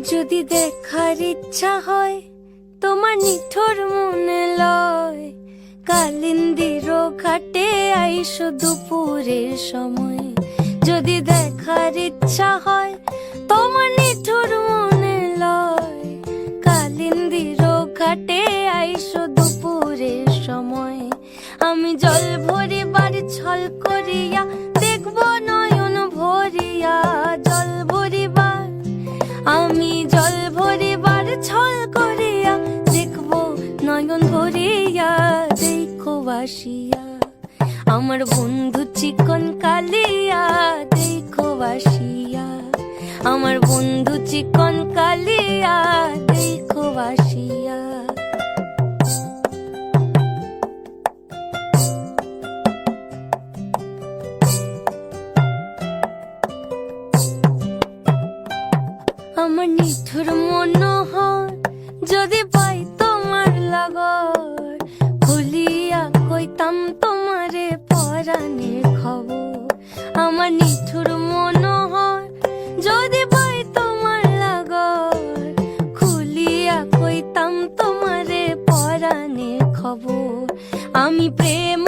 যদি দেখার ইচ্ছা হয় তোমার নিঠুর মনে লয়, কালিন্দির ঘাটে আইসো দুপুরের সময়। যদি দেখার ইচ্ছা হয় তোমার নিঠুর মনে লয়, কালিন্দির ঘাটে আইসো দুপুরের সময়। আমি জল ভরিবার ছল করিয়া দেখব নয়ন ভরিয়া, জল ভরিবার আমি জল ভরিবার ছল করিয়া দেখব নয়ন ভরিয়া। দেখো বাসিয়া আমার বন্ধু চিকন কালিয়া, দেখো বাসিয়া আমার বন্ধু চিকন কালিয়া, দেখো বাসিয়া। আমার নিঠুর মনোহর যদি পাই তোমার লাগর, খুলিয়া কইতাম তোমারে পরাণের খবর। আমার নিঠুর মনোহর যদি পাই তোমার লাগর, খুলিয়া কইতাম তোমারে পরাণের খবর। আমি প্রেম